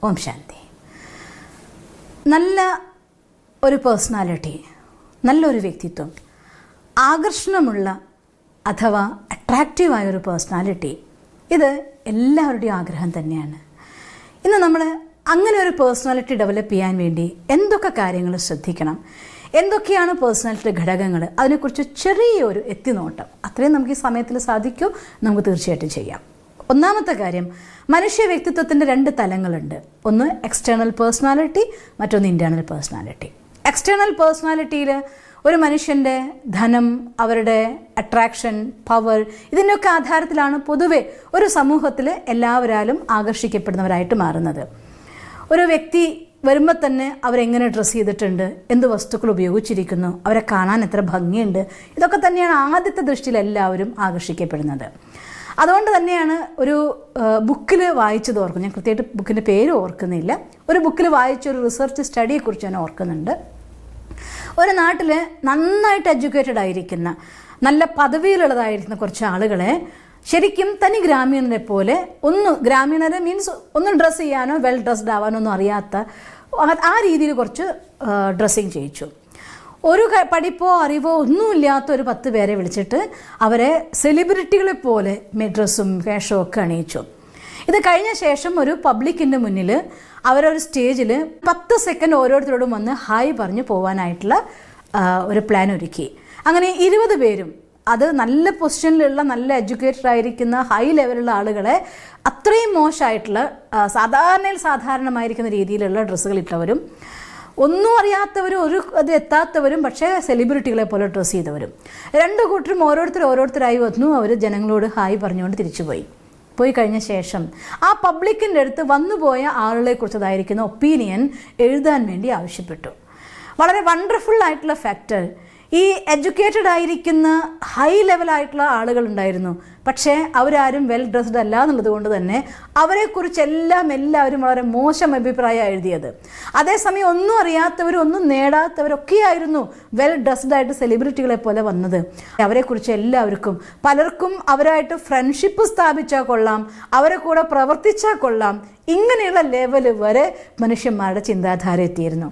ഓം ശാന്തി. നല്ല ഒരു പേഴ്സണാലിറ്റി, നല്ലൊരു വ്യക്തിത്വം, ആകർഷണമുള്ള അഥവാ അട്രാക്റ്റീവായൊരു പേഴ്സണാലിറ്റി, ഇത് എല്ലാവരുടെയും ആഗ്രഹം തന്നെയാണ്. ഇന്ന് നമ്മൾ അങ്ങനെ ഒരു പേഴ്സണാലിറ്റി ഡെവലപ്പ് ചെയ്യാൻ വേണ്ടി എന്തൊക്കെ കാര്യങ്ങൾ ശ്രദ്ധിക്കണം, എന്തൊക്കെയാണ് പേഴ്സണാലിറ്റി ഘടകങ്ങൾ, അതിനെക്കുറിച്ച് ചെറിയൊരു എത്തിനോട്ടം, അത്രയും നമുക്ക് ഈ സമയത്തിൽ സാധിക്കൂ, നമുക്ക് തീർച്ചയായിട്ടും ചെയ്യാം. ഒന്നാമത്തെ കാര്യം, മനുഷ്യ വ്യക്തിത്വത്തിൻ്റെ 2 തലങ്ങളുണ്ട്. ഒന്ന് എക്സ്റ്റേണൽ പേഴ്സണാലിറ്റി, മറ്റൊന്ന് ഇൻറ്റേർണൽ പേഴ്സണാലിറ്റി. എക്സ്റ്റേണൽ പേഴ്സണാലിറ്റിയിൽ ഒരു മനുഷ്യൻ്റെ ധനം, അവരുടെ അട്രാക്ഷൻ, പവർ, ഇതിൻ്റെയൊക്കെ ആധാരത്തിലാണ് പൊതുവെ ഒരു സമൂഹത്തിൽ എല്ലാവരാലും ആകർഷിക്കപ്പെടുന്നവരായിട്ട് മാറുന്നത്. ഒരു വ്യക്തി വരുമ്പോൾ തന്നെ അവരെങ്ങനെ ഡ്രസ്സ് ചെയ്തിട്ടുണ്ട്, എന്ത് വസ്തുക്കൾ ഉപയോഗിച്ചിരിക്കുന്നു, അവരെ കാണാൻ എത്ര ഭംഗിയുണ്ട്, ഇതൊക്കെ തന്നെയാണ് ആദ്യത്തെ ദൃഷ്ടിയിൽ എല്ലാവരും ആകർഷിക്കപ്പെടുന്നത്. അതുകൊണ്ട് തന്നെയാണ് ഒരു ബുക്കിൽ വായിച്ചത് ഓർക്കും, ഞാൻ കൃത്യമായിട്ട് ബുക്കിൻ്റെ പേര് ഓർക്കുന്നില്ല, ഒരു ബുക്കിൽ വായിച്ച ഒരു റിസർച്ച് സ്റ്റഡിയെക്കുറിച്ച് ഞാൻ ഓർക്കുന്നുണ്ട്. ഒരു നാട്ടിൽ നന്നായിട്ട് എഡ്യൂക്കേറ്റഡ് ആയിരിക്കുന്ന, നല്ല പദവിയിലുള്ളതായിരിക്കുന്ന കുറച്ച് ആളുകളെ ശരിക്കും തനി ഗ്രാമീണരെ പോലെ ഗ്രാമീണരെ മീൻസ് ഒന്ന് ഡ്രസ്സ് ചെയ്യാനോ വെൽ ഡ്രസ്ഡ് ആവാനോ ഒന്നും അറിയാത്ത ആ രീതിയിൽ കുറച്ച് ഡ്രസ്സിങ് ചെയ്യിച്ചു. ഒരു പഠിപ്പോ അറിവോ ഒന്നുമില്ലാത്ത ഒരു 10 പേരെ വിളിച്ചിട്ട് അവരെ സെലിബ്രിറ്റികളെ പോലെ ഡ്രസ്സും വേഷവും ഒക്കെ അണിയിച്ചു. ഇത് കഴിഞ്ഞ ശേഷം ഒരു പബ്ലിക്കിൻ്റെ മുന്നിൽ അവരൊരു സ്റ്റേജിൽ 10 സെക്കൻഡ് ഓരോരുത്തരോടും വന്ന് ഹായ് പറഞ്ഞു പോകാനായിട്ടുള്ള ഒരു പ്ലാൻ ഒരുക്കി. അങ്ങനെ 20 പേരും, അത് നല്ല പൊസിഷനിലുള്ള, നല്ല എഡ്യൂക്കേറ്റഡ് ആയിരിക്കുന്ന, ഹൈ ലെവലുള്ള ആളുകളെ അത്രയും മോശമായിട്ടുള്ള സാധാരണമായിരിക്കുന്ന രീതിയിലുള്ള ഡ്രസ്സുകൾ ഇട്ടവരും, ഒന്നും അറിയാത്തവരും അത് എത്താത്തവരും പക്ഷേ സെലിബ്രിറ്റികളെ പോലെ ഡ്രസ്സ് ചെയ്തവരും, 2 കൂട്ടരും ഓരോരുത്തരായി വന്നു. അവർ ജനങ്ങളോട് ഹായ് പറഞ്ഞുകൊണ്ട് പോയി കഴിഞ്ഞ ശേഷം ആ പബ്ലിക്കിൻ്റെ അടുത്ത് വന്നുപോയ ആളുകളെ കുറിച്ചതായിരിക്കുന്ന ഒപ്പീനിയൻ എഴുതാൻ വേണ്ടി ആവശ്യപ്പെട്ടു. വളരെ വണ്ടർഫുൾ ആയിട്ടുള്ള ഫാക്ടർ, ഈ എഡ്യൂക്കേറ്റഡ് ആയിരിക്കുന്ന ഹൈ ലെവലായിട്ടുള്ള ആളുകളുണ്ടായിരുന്നു, പക്ഷേ അവരാരും വെൽ ഡ്രസ്ഡ് അല്ല എന്നുള്ളത് കൊണ്ട് തന്നെ അവരെക്കുറിച്ചെല്ലാം എല്ലാവരും വളരെ മോശം അഭിപ്രായം എഴുതിയത്. അതേസമയം ഒന്നും അറിയാത്തവരും ഒന്നും നേടാത്തവരൊക്കെയായിരുന്നു വെൽ ഡ്രസ്ഡ് ആയിട്ട് സെലിബ്രിറ്റികളെ പോലെ വന്നത്. അവരെക്കുറിച്ച് എല്ലാവർക്കും, പലർക്കും അവരായിട്ട് ഫ്രണ്ട്ഷിപ്പ് സ്ഥാപിച്ചാൽ കൊള്ളാം, അവരെ കൂടെ പ്രവർത്തിച്ചാൽ കൊള്ളാം, ഇങ്ങനെയുള്ള ലെവൽ വരെ മനുഷ്യന്മാരുടെ ചിന്താധാര എത്തിയിരുന്നു.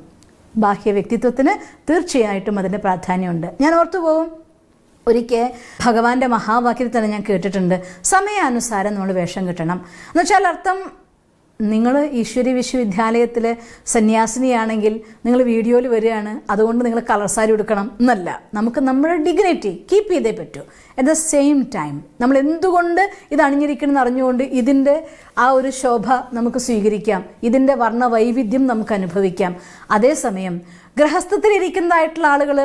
ബാഹ്യ വ്യക്തിത്വത്തിന് തീർച്ചയായിട്ടും അതിൻ്റെ പ്രാധാന്യമുണ്ട്. ഞാൻ ഓർത്തുപോകും, ഒരിക്കൽ ഭഗവാന്റെ മഹാവാക്യത്തിൽ തന്നെ ഞാൻ കേട്ടിട്ടുണ്ട്, സമയാനുസാരം നമ്മൾ വേഷം കിട്ടണം എന്നുവെച്ചാൽ അർത്ഥം, നിങ്ങൾ ഈശ്വരി വിശ്വവിദ്യാലയത്തിലെ സന്യാസിനിയാണെങ്കിൽ നിങ്ങൾ വീഡിയോയിൽ വരികയാണ്, അതുകൊണ്ട് നിങ്ങൾ കളർ സാരി ഉടുക്കണം എന്നല്ല. നമുക്ക് നമ്മുടെ ഡിഗ്നിറ്റി കീപ്പ് ചെയ്തേ പറ്റൂ. അറ്റ് ദ സെയിം ടൈം നമ്മൾ എന്തുകൊണ്ട് ഇത് അണിഞ്ഞിരിക്കണമെന്ന് അറിഞ്ഞുകൊണ്ട് ഇതിൻ്റെ ആ ഒരു ശോഭ നമുക്ക് സ്വീകരിക്കാം, ഇതിൻ്റെ വർണ്ണ വൈവിധ്യം നമുക്ക് അനുഭവിക്കാം. അതേസമയം ഗൃഹസ്ഥത്തിലിരിക്കുന്നതായിട്ടുള്ള ആളുകൾ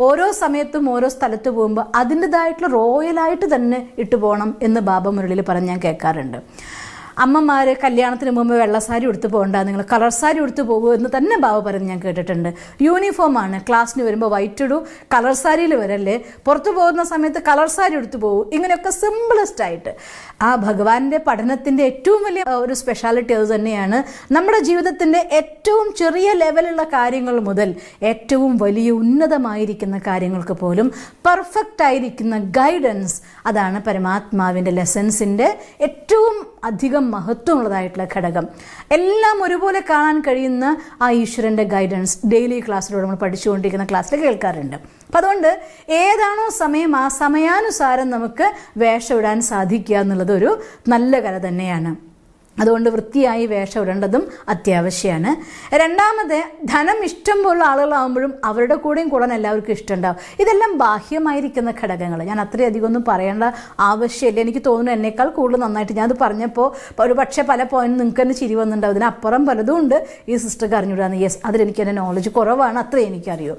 ഓരോ സമയത്തും ഓരോ സ്ഥലത്ത് പോകുമ്പോൾ അതിൻ്റെതായിട്ടുള്ള റോയലായിട്ട് തന്നെ ഇട്ടു പോകണം എന്ന് ബാബ മുരളിയിൽ പറഞ്ഞ് ഞാൻ കേൾക്കാറുണ്ട്. അമ്മമാർ കല്യാണത്തിന് മുമ്പ് വെള്ളസാരി ഉടുത്ത് പോകണ്ട, നിങ്ങൾ കളർ സാരി ഉടുത്ത് പോകുമോ എന്ന് തന്നെ ബാബ പറഞ്ഞ് ഞാൻ കേട്ടിട്ടുണ്ട്. യൂണിഫോമാണ്, ക്ലാസ്സിന് വരുമ്പോൾ വൈറ്റ് ഇടൂ, കളർ സാരിയിൽ വരല്ലേ, പുറത്തു പോകുന്ന സമയത്ത് കളർ സാരി ഉടുത്ത് പോകും, ഇങ്ങനെയൊക്കെ സിമ്പിളസ്റ്റ് ആയിട്ട്. ആ ഭഗവാന്റെ പഠനത്തിൻ്റെ ഏറ്റവും വലിയ ഒരു സ്പെഷ്യാലിറ്റി അത് തന്നെയാണ്. നമ്മുടെ ജീവിതത്തിൻ്റെ ഏറ്റവും ചെറിയ ലെവലുള്ള കാര്യങ്ങൾ മുതൽ ഏറ്റവും വലിയ ഉന്നതമായിരിക്കുന്ന കാര്യങ്ങൾക്ക് പോലും പെർഫെക്റ്റ് ആയിരിക്കുന്ന ഗൈഡൻസ്, അതാണ് പരമാത്മാവിൻ്റെ ലെസൻസിൻ്റെ ഏറ്റവും അധികം മഹത്വമുള്ളതായിട്ടുള്ള ഘടകം. എല്ലാം ഒരുപോലെ കാണാൻ കഴിയുന്ന ആ ഈശ്വരൻ്റെ ഗൈഡൻസ് ഡെയിലി ക്ലാസ്സിലൂടെ നമ്മൾ പഠിച്ചുകൊണ്ടിരിക്കുന്ന ക്ലാസ്സിൽ കേൾക്കാറുണ്ട്. അപ്പം അതുകൊണ്ട് ഏതാണോ സമയം ആ സമയാനുസാരം നമുക്ക് വേഷം ഇടാൻ സാധിക്കുക എന്നുള്ളത് ഒരു നല്ല കല തന്നെയാണ്. അതുകൊണ്ട് വൃത്തിയായി വേഷം ഇടേണ്ടതും അത്യാവശ്യമാണ്. രണ്ടാമത്, ധനം ഇഷ്ടം പോലുള്ള ആളുകളാകുമ്പോഴും അവരുടെ കൂടെയും കൂടാൻ എല്ലാവർക്കും ഇഷ്ടമുണ്ടാവും. ഇതെല്ലാം ബാഹ്യമായിരിക്കുന്ന ഘടകങ്ങൾ, ഞാൻ അത്രയധികം ഒന്നും പറയേണ്ട ആവശ്യമില്ല. എനിക്ക് തോന്നുന്നു എന്നേക്കാൾ കൂടുതൽ നന്നായിട്ട് ഞാനത് പറഞ്ഞപ്പോൾ ഒരു പക്ഷേ പല പോയിന്റ് നിങ്ങൾക്ക് തന്നെ ചിരി വന്നിട്ടുണ്ടാവും. ഇതിനപ്പുറം പലതും ഉണ്ട് ഈ സിസ്റ്റർക്ക് അറിഞ്ഞുവിടാന്ന്. യെസ്, അതിലെനിക്ക് എൻ്റെ നോളജ് കുറവാണ്, അത്രേ എനിക്കറിയൂ.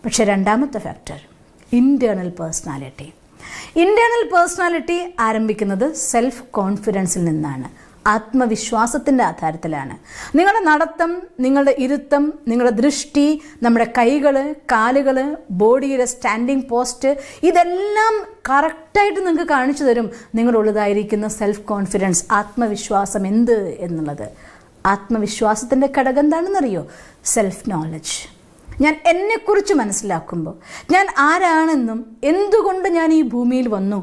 പക്ഷേ രണ്ടാമത്തെ factor internal personality. Internal personality ആരംഭിക്കുന്നത് സെൽഫ് കോൺഫിഡൻസിൽ നിന്നാണ്, ആത്മവിശ്വാസത്തിൻ്റെ ആധാരത്തിലാണ്. നിങ്ങളുടെ നടത്തം, നിങ്ങളുടെ ഇരുത്തം, നിങ്ങളുടെ ദൃഷ്ടി, നമ്മുടെ കൈകൾ, കാലുകൾ, ബോഡിയുടെ സ്റ്റാൻഡിങ് പോസ്റ്റ്, ഇതെല്ലാം കറക്റ്റായിട്ട് നിങ്ങൾക്ക് കാണിച്ചു തരും നിങ്ങളുള്ളതായിരിക്കുന്ന സെൽഫ് കോൺഫിഡൻസ്, ആത്മവിശ്വാസം എന്ത് എന്നുള്ളത്. ആത്മവിശ്വാസത്തിൻ്റെ ഘടകം എന്താണെന്നറിയോ? Self knowledge. ഞാൻ എന്നെക്കുറിച്ച് മനസ്സിലാക്കുമ്പോൾ, ഞാൻ ആരാണെന്നും എന്തുകൊണ്ട് ഞാൻ ഈ ഭൂമിയിൽ വന്നു,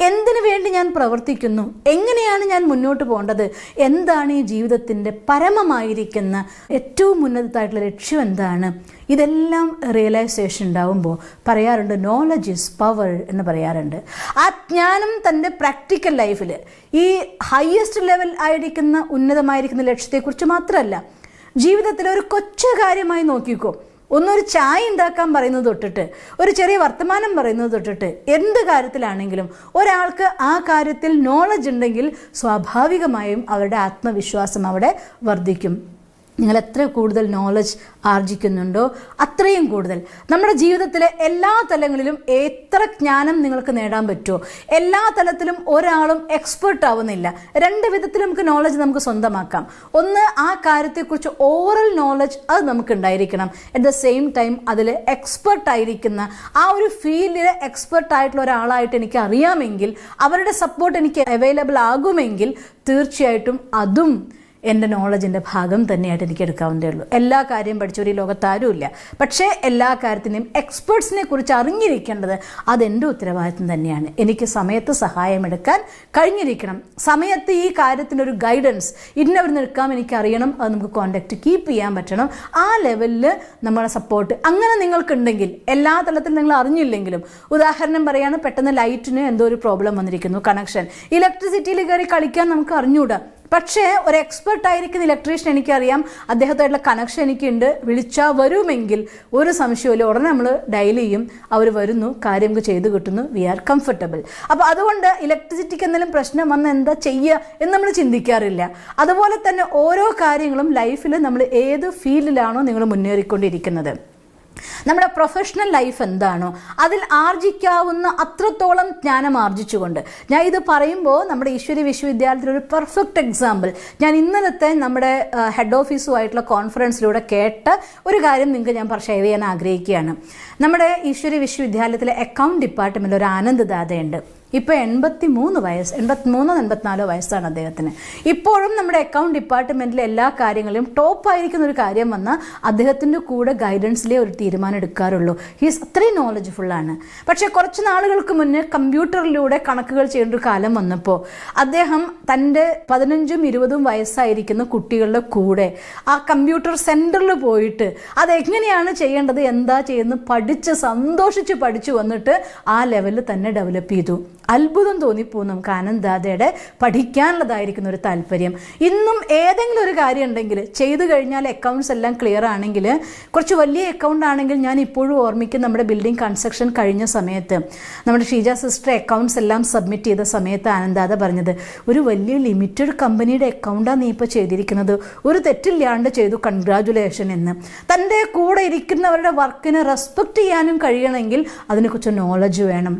എന്തിനു വേണ്ടി ഞാൻ പ്രവർത്തിക്കുന്നു, എങ്ങനെയാണ് ഞാൻ മുന്നോട്ട് പോകേണ്ടത്, എന്താണ് ഈ ജീവിതത്തിൻ്റെ പരമമായിരിക്കുന്ന ഏറ്റവും ഉന്നതമായിട്ടുള്ള ലക്ഷ്യം എന്താണ്, ഇതെല്ലാം റിയലൈസേഷൻ ഉണ്ടാവുമ്പോൾ പറയാറുണ്ട് നോളജ് ഈസ് പവർ എന്ന് പറയാറുണ്ട്. ആ ജ്ഞാനം തൻ്റെ പ്രാക്ടിക്കൽ ലൈഫിൽ ഈ ഹയസ്റ്റ് ലെവൽ ആയിരിക്കുന്ന ഉന്നതമായിരിക്കുന്ന ലക്ഷ്യത്തെക്കുറിച്ച് മാത്രമല്ല, ജീവിതത്തിൽ ഒരു കൊച്ചു കാര്യമായി നോക്കിക്കോ. ഒന്നൊരു ചായ ഉണ്ടാക്കാൻ പറയുന്നത് തൊട്ടിട്ട് ഒരു ചെറിയ വർത്തമാനം പറയുന്നത് തൊട്ടിട്ട് എന്ത് കാര്യത്തിലാണെങ്കിലും ഒരാൾക്ക് ആ കാര്യത്തിൽ നോളജ് ഉണ്ടെങ്കിൽ സ്വാഭാവികമായും അവരുടെ ആത്മവിശ്വാസം അവിടെ വർദ്ധിക്കും. നിങ്ങൾ എത്ര കൂടുതൽ നോളജ് ആർജിക്കുന്നുണ്ടോ അത്രയും കൂടുതൽ നമ്മുടെ ജീവിതത്തിലെ എല്ലാ തലങ്ങളിലും എത്ര ജ്ഞാനം നിങ്ങൾക്ക് നേടാൻ പറ്റുമോ, എല്ലാ തലത്തിലും ഒരാളും എക്സ്പേർട്ട് ആവുന്നില്ല. രണ്ട് വിധത്തിൽ നമുക്ക് നോളജ് നമുക്ക് സ്വന്തമാക്കാം. ഒന്ന്, ആ കാര്യത്തെക്കുറിച്ച് ഓറൽ നോളജ് അത് നമുക്ക് ഉണ്ടായിരിക്കണം. അറ്റ് ദ സെയിം ടൈം അതിൽ എക്സ്പേർട്ടായിരിക്കുന്ന ആ ഒരു ഫീൽഡിൽ എക്സ്പേർട്ടായിട്ടുള്ള ഒരാളായിട്ട് എനിക്ക് അറിയാമെങ്കിൽ, അവരുടെ സപ്പോർട്ട് എനിക്ക് അവൈലബിൾ ആകുമെങ്കിൽ തീർച്ചയായിട്ടും അതും എൻ്റെ നോളജിൻ്റെ ഭാഗം തന്നെയായിട്ട് എനിക്ക് എടുക്കാവുന്നതേ ഉള്ളൂ. എല്ലാ കാര്യം പഠിച്ചവർ ഈ ലോകത്താരും ഇല്ല. പക്ഷേ എല്ലാ കാര്യത്തിനെയും എക്സ്പേർട്സിനെ കുറിച്ച് അറിഞ്ഞിരിക്കേണ്ടത് അതെൻ്റെ ഉത്തരവാദിത്വം തന്നെയാണ്. എനിക്ക് സമയത്ത് സഹായമെടുക്കാൻ കഴിഞ്ഞിരിക്കണം. സമയത്ത് ഈ കാര്യത്തിനൊരു ഗൈഡൻസ് ഇന്നവർ നിൽക്കാം എനിക്കറിയണം, അത് നമുക്ക് കോണ്ടാക്ട് കീപ്പ് ചെയ്യാൻ പറ്റണം. ആ ലെവലിൽ നമ്മളെ സപ്പോർട്ട് അങ്ങനെ നിങ്ങൾക്കുണ്ടെങ്കിൽ, എല്ലാ തലത്തിലും നിങ്ങൾ അറിഞ്ഞില്ലെങ്കിലും, ഉദാഹരണം പറയുകയാണ്, പെട്ടെന്ന് ലൈറ്റിന് എന്തോ ഒരു പ്രോബ്ലം വന്നിരിക്കുന്നു, കണക്ഷൻ, ഇലക്ട്രിസിറ്റിയിൽ കയറി കളിക്കാൻ നമുക്ക് അറിഞ്ഞൂടാ. പക്ഷേ ഒരു എക്സ്പെർട്ടായിരിക്കുന്ന ഇലക്ട്രീഷ്യൻ എനിക്കറിയാം, അദ്ദേഹത്തായിട്ടുള്ള കണക്ഷൻ എനിക്കുണ്ട്, വിളിച്ചാൽ വരുമെങ്കിൽ ഒരു സംശയമില്ല, ഉടനെ നമ്മൾ ഡയൽ ചെയ്യും, അവർ വരുന്നു, കാര്യം നമുക്ക് ചെയ്ത് കിട്ടുന്നു, വി ആർ കംഫർട്ടബിൾ. അപ്പോൾ അതുകൊണ്ട് ഇലക്ട്രിസിറ്റിക്ക് എന്തെങ്കിലും പ്രശ്നം വന്ന് എന്താ ചെയ്യുക എന്ന് നമ്മൾ ചിന്തിക്കാറില്ല. അതുപോലെ തന്നെ ഓരോ കാര്യങ്ങളും ലൈഫിൽ നമ്മൾ ഏത് ഫീൽഡിലാണോ നിങ്ങൾ മുന്നേറിക്കൊണ്ടിരിക്കുന്നത്, നമ്മുടെ പ്രൊഫഷണൽ ലൈഫ് എന്താണോ അതിൽ ആർജിക്കാവുന്ന അത്രത്തോളം ജ്ഞാനം ആർജിച്ചുകൊണ്ട്, ഞാൻ ഇത് പറയുമ്പോൾ നമ്മുടെ ഈശ്വരി വിശ്വവിദ്യാലയത്തിലൊരു പെർഫെക്റ്റ് എക്സാമ്പിൾ ഞാൻ ഇന്നലത്തെ നമ്മുടെ ഹെഡ് ഓഫീസുമായിട്ടുള്ള കോൺഫറൻസിലൂടെ കേട്ട ഒരു കാര്യം നിങ്ങൾക്ക് ഞാൻ ഷെയർ ചെയ്യാൻ ആഗ്രഹിക്കുകയാണ്. നമ്മുടെ ഈശ്വരി വിശ്വവിദ്യാലയത്തിലെ അക്കൗണ്ട് ഡിപ്പാർട്ട്മെൻറ്റിൽ ഒരു ആനന്ദ് ദാദയുണ്ട്. ഇപ്പോൾ 83 വയസ്സ്, 84 വയസ്സാണ് അദ്ദേഹത്തിന്. ഇപ്പോഴും നമ്മുടെ അക്കൗണ്ട് ഡിപ്പാർട്ട്മെൻറ്റിലെ എല്ലാ കാര്യങ്ങളിലും ടോപ്പായിരിക്കുന്ന ഒരു കാര്യം വന്നാൽ അദ്ദേഹത്തിൻ്റെ കൂടെ ഗൈഡൻസിലേ ഒരു തീരുമാനം എടുക്കാറുള്ളൂ. ഹീസ് അത്രയും നോളജ്ഫുള്ളാണ്. പക്ഷേ കുറച്ച് നാളുകൾക്ക് മുന്നേ കമ്പ്യൂട്ടറിലൂടെ കണക്കുകൾ ചെയ്യേണ്ട ഒരു കാലം വന്നപ്പോൾ അദ്ദേഹം തൻ്റെ 15ഉം 20ഉം വയസ്സായിരിക്കുന്ന കുട്ടികളുടെ കൂടെ ആ കമ്പ്യൂട്ടർ സെൻറ്ററിൽ പോയിട്ട് അതെങ്ങനെയാണ് ചെയ്യേണ്ടത്, എന്താ ചെയ്യുന്നത് പഠിച്ച് സന്തോഷിച്ച് പഠിച്ചു വന്നിട്ട് ആ ലെവലിൽ തന്നെ ഡെവലപ്പ് ചെയ്തു. അത്ഭുതം തോന്നിപ്പോകും നമുക്ക് ആനന്ദ് ദാദയുടെ പഠിക്കാനുള്ളതായിരിക്കുന്ന ഒരു താല്പര്യം. ഇന്നും ഏതെങ്കിലും ഒരു കാര്യം ഉണ്ടെങ്കിൽ ചെയ്തു കഴിഞ്ഞാൽ അക്കൗണ്ട്സ് എല്ലാം ക്ലിയർ ആണെങ്കിൽ, കുറച്ച് വലിയ അക്കൗണ്ട് ആണെങ്കിൽ ഞാൻ ഇപ്പോഴും ഓർമ്മിക്കും, നമ്മുടെ ബിൽഡിംഗ് കൺസ്ട്രക്ഷൻ കഴിഞ്ഞ സമയത്ത് നമ്മുടെ ഷീജ സിസ്റ്റർ അക്കൗണ്ട്സ് എല്ലാം സബ്മിറ്റ് ചെയ്ത സമയത്ത് ആനന്ദ് ദാദ പറഞ്ഞത്, ഒരു വലിയ ലിമിറ്റഡ് കമ്പനിയുടെ അക്കൗണ്ടാണ് നീ ഇപ്പോൾ ചെയ്തിരിക്കുന്നത്, ഒരു തെറ്റില്ലാണ്ട് ചെയ്തു, കൺഗ്രാജുലേഷൻ എന്ന്. തൻ്റെ കൂടെ ഇരിക്കുന്നവരുടെ വർക്കിനെ റെസ്പെക്റ്റ് ചെയ്യാനും കഴിയണമെങ്കിൽ അതിനെക്കുറിച്ച് നോളജ് വേണം.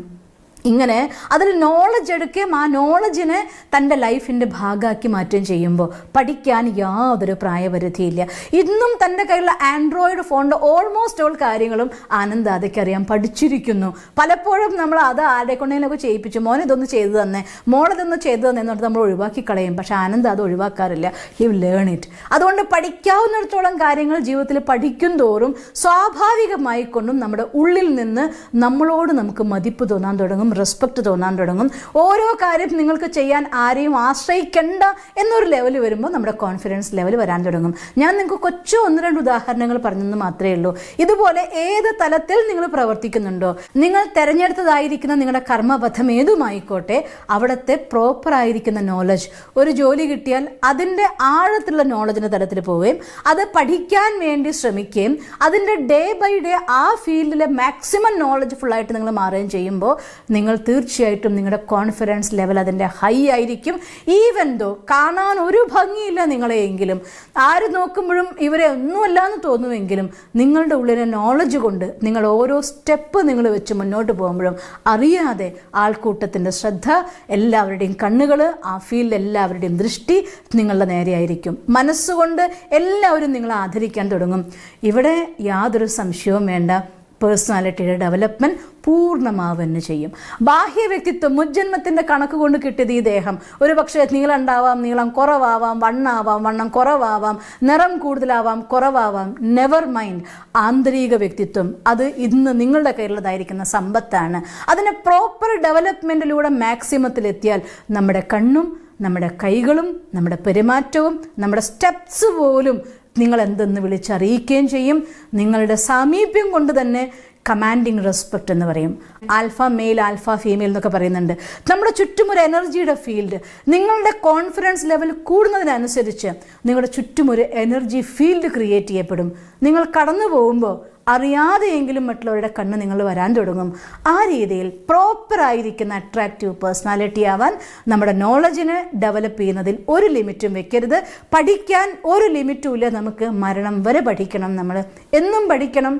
ഇങ്ങനെ അതിൽ നോളജ് എടുക്കുകയും ആ നോളജിനെ തൻ്റെ ലൈഫിൻ്റെ ഭാഗമാക്കി മാറ്റുകയും ചെയ്യുമ്പോൾ പഠിക്കാൻ യാതൊരു പ്രായപരിധിയില്ല. ഇന്നും തൻ്റെ കയ്യിലുള്ള ആൻഡ്രോയിഡ് ഫോണിൻ്റെ ഓൾമോസ്റ്റ് ഓൾ കാര്യങ്ങളും ആനന്ദ് ദാദയ്ക്ക് അറിയാം, പഠിച്ചിരിക്കുന്നു. പലപ്പോഴും നമ്മൾ അത് ആരെ കൊണ്ടെങ്കിലൊക്കെ ചെയ്യിപ്പിച്ചു, മോനെ ഇതൊന്ന് ചെയ്തു തന്നെ, മോളിതൊന്ന് ചെയ്തു തന്നെ എന്ന് പറഞ്ഞിട്ട് നമ്മൾ ഒഴിവാക്കി കളയും. പക്ഷേ ആനന്ദ് അത് ഒഴിവാക്കാറില്ല, ഹി വിൽ ലേൺ ഇറ്റ്. അതുകൊണ്ട് പഠിക്കാവുന്നിടത്തോളം കാര്യങ്ങൾ ജീവിതത്തിൽ പഠിക്കും തോറും സ്വാഭാവികമായി കൊണ്ടും നമ്മുടെ ഉള്ളിൽ നിന്ന് നമ്മളോട് നമുക്ക് മതിപ്പ് തോന്നാൻ തുടങ്ങും, റെസ്പെക്റ്റ് തോന്നാൻ തുടങ്ങും. ഓരോ കാര്യം നിങ്ങൾക്ക് ചെയ്യാൻ ആരെയും ആശ്രയിക്കേണ്ട എന്നൊരു ലെവൽ വരുമ്പോൾ നമ്മുടെ കോൺഫിഡൻസ് ലെവൽ വരാൻ തുടങ്ങും. ഞാൻ നിങ്ങൾക്ക് കൊച്ചു 1-2 ഉദാഹരണങ്ങൾ പറഞ്ഞെന്ന് മാത്രമേ ഉള്ളൂ. ഇതുപോലെ ഏത് തലത്തിൽ നിങ്ങൾ പ്രവർത്തിക്കുന്നുണ്ടോ, നിങ്ങൾ തിരഞ്ഞെടുത്തതായിരിക്കുന്ന നിങ്ങളുടെ കർമ്മപഥം ഏതുമായിക്കോട്ടെ, അവിടുത്തെ പ്രോപ്പറായിരിക്കുന്ന നോളജ്, ഒരു ജോലി കിട്ടിയാൽ അതിൻ്റെ ആഴത്തിലുള്ള നോളജിൻ്റെ തലത്തിൽ പോവുകയും അത് പഠിക്കാൻ വേണ്ടി ശ്രമിക്കുകയും അതിൻ്റെ ഡേ ബൈ ഡേ ആ ഫീൽഡിലെ മാക്സിമം നോളജ് ഫുള്ളായിട്ട് നിങ്ങൾ മാറുകയും ചെയ്യുമ്പോൾ നിങ്ങൾ തീർച്ചയായിട്ടും നിങ്ങളുടെ കോൺഫിഡൻസ് ലെവൽ അതിൻ്റെ ഹൈ ആയിരിക്കും. ഈവൻ ദോ കാണാൻ ഒരു ഭംഗിയില്ല നിങ്ങളെയെങ്കിലും, ആര് നോക്കുമ്പോഴും ഇവരെ ഒന്നുമല്ല എന്ന് തോന്നുമെങ്കിലും, നിങ്ങളുടെ ഉള്ളിലെ നോളജ് കൊണ്ട് നിങ്ങൾ ഓരോ സ്റ്റെപ്പ് നിങ്ങൾ വെച്ച് മുന്നോട്ട് പോകുമ്പോഴും അറിയാതെ ആൾക്കൂട്ടത്തിൻ്റെ ശ്രദ്ധ, എല്ലാവരുടെയും കണ്ണുകൾ, ആ ഫീൽഡിൽ എല്ലാവരുടെയും ദൃഷ്ടി നിങ്ങളുടെ നേരെയായിരിക്കും. മനസ്സുകൊണ്ട് എല്ലാവരും നിങ്ങളെ ആദരിക്കാൻ തുടങ്ങും. ഇവിടെ യാതൊരു സംശയവും വേണ്ട. പേഴ്സണാലിറ്റിയുടെ ഡെവലപ്മെൻറ്റ് പൂർണ്ണമാവുക ചെയ്യും. ബാഹ്യ വ്യക്തിത്വം മുജ്ജന്മത്തിൻ്റെ കണക്ക് കൊണ്ട് കിട്ടിയത് ഈ ദേഹം ഒരു പക്ഷേ നീളം ഉണ്ടാവാം, നീളം കുറവാവാം, വണ്ണം കുറവാവാം, നിറം കൂടുതലാവാം, കുറവാവാം. Never mind. ആന്തരിക വ്യക്തിത്വം അത് ഇന്ന് നിങ്ങളുടെ കയ്യിലുള്ളതായിരിക്കുന്ന സമ്പത്താണ്. അതിനെ പ്രോപ്പർ ഡെവലപ്മെൻറ്റിലൂടെ മാക്സിമത്തിലെത്തിയാൽ നമ്മുടെ കണ്ണും നമ്മുടെ കൈകളും നമ്മുടെ പെരുമാറ്റവും നമ്മുടെ സ്റ്റെപ്സ് പോലും നിങ്ങൾ എന്തെന്ന് വിളിച്ചറിയിക്കുകയും ചെയ്യും. നിങ്ങളുടെ സാമീപ്യം കൊണ്ട് തന്നെ കമാൻഡിങ് റെസ്പെക്റ്റ് എന്ന് പറയും. ആൽഫ മെയിൽ, ആൽഫ ഫീമെയിൽ എന്നൊക്കെ പറയുന്നുണ്ട്. നമ്മുടെ ചുറ്റും ഒരു എനർജിയുടെ ഫീൽഡ്. നിങ്ങളുടെ കോൺഫിഡൻസ് ലെവൽ കൂടുന്നതിനനുസരിച്ച് നിങ്ങളുടെ ചുറ്റും ഒരു എനർജി ഫീൽഡ് ക്രിയേറ്റ് ചെയ്യപ്പെടും. നിങ്ങൾ കടന്നു പോകുമ്പോൾ അറിയാതെയെങ്കിലും മറ്റുള്ളവരുടെ കണ്ണ് നിങ്ങൾ വരാൻ തുടങ്ങും. ആ രീതിയിൽ പ്രോപ്പറായിരിക്കുന്ന അട്രാക്റ്റീവ് പേഴ്സണാലിറ്റി ആവാൻ നമ്മുടെ നോളജിനെ ഡെവലപ്പ് ചെയ്യുന്നതിൽ ഒരു ലിമിറ്റും വെക്കരുത്. പഠിക്കാൻ ഒരു ലിമിറ്റും ഇല്ല. നമുക്ക് മരണം വരെ പഠിക്കണം. നമ്മൾ എന്നും പഠിക്കണം.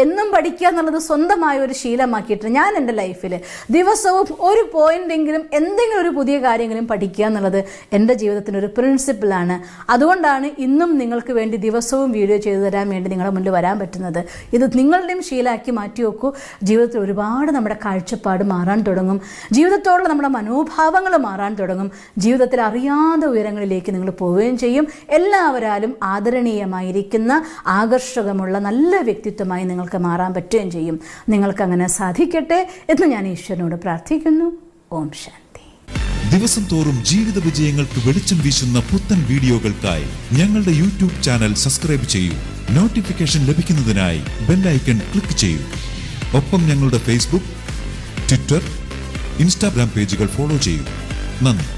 എന്നും പഠിക്കുക എന്നുള്ളത് സ്വന്തമായ ഒരു ശീലമാക്കിയിട്ട് ഞാൻ എൻ്റെ ലൈഫിൽ ദിവസവും ഒരു പോയിൻ്റെങ്കിലും എന്തെങ്കിലും ഒരു പുതിയ കാര്യങ്ങളും പഠിക്കുക എന്നുള്ളത് എൻ്റെ ജീവിതത്തിനൊരു പ്രിൻസിപ്പിളാണ്. അതുകൊണ്ടാണ് ഇന്നും നിങ്ങൾക്ക് വേണ്ടി ദിവസവും വീഡിയോ ചെയ്തു തരാൻ വേണ്ടി നിങ്ങളുടെ മുന്നിൽ വരാൻ പറ്റുന്നത്. ഇത് നിങ്ങളുടെയും ശീലമാക്കി മാറ്റി വെക്കൂ. ജീവിതത്തിൽ ഒരുപാട് നമ്മുടെ കാഴ്ചപ്പാട് മാറാൻ തുടങ്ങും. ജീവിതത്തോടുള്ള നമ്മുടെ മനോഭാവങ്ങൾ മാറാൻ തുടങ്ങും. ജീവിതത്തിൽ അറിയാതെ ഉയരങ്ങളിലേക്ക് നിങ്ങൾ പോവുകയും ചെയ്യും. എല്ലാവരാലും ആദരണീയമായിരിക്കുന്ന ആകർഷകമുള്ള നല്ല വ്യക്തിത്വമായി നിങ്ങൾക്ക് മാറാൻ പറ്റുകയും ചെയ്യും. നിങ്ങൾക്കങ്ങനെ സാധിക്കട്ടെ എന്ന് ഞാൻ ഈശ്വരനോട് പ്രാർത്ഥിക്കുന്നു. ഓം ശാന്തി. ദിവസം തോറും ജീവിത വിജയങ്ങൾക്ക് വെളിച്ചം വീശുന്ന പുത്തൻ വീഡിയോകൾക്കായി ഞങ്ങളുടെ യൂട്യൂബ് ചാനൽ സബ്സ്ക്രൈബ് ചെയ്യൂ. നോട്ടിഫിക്കേഷൻ ലഭിക്കുന്നതിനായി ബെൽ ഐക്കൺ ക്ലിക്ക് ചെയ്യൂ. ഒപ്പം ഞങ്ങളുടെ ഫേസ്ബുക്ക്, ട്വിറ്റർ, ഇൻസ്റ്റാഗ്രാം പേജുകൾ ഫോളോ ചെയ്യൂ. നന്ദി.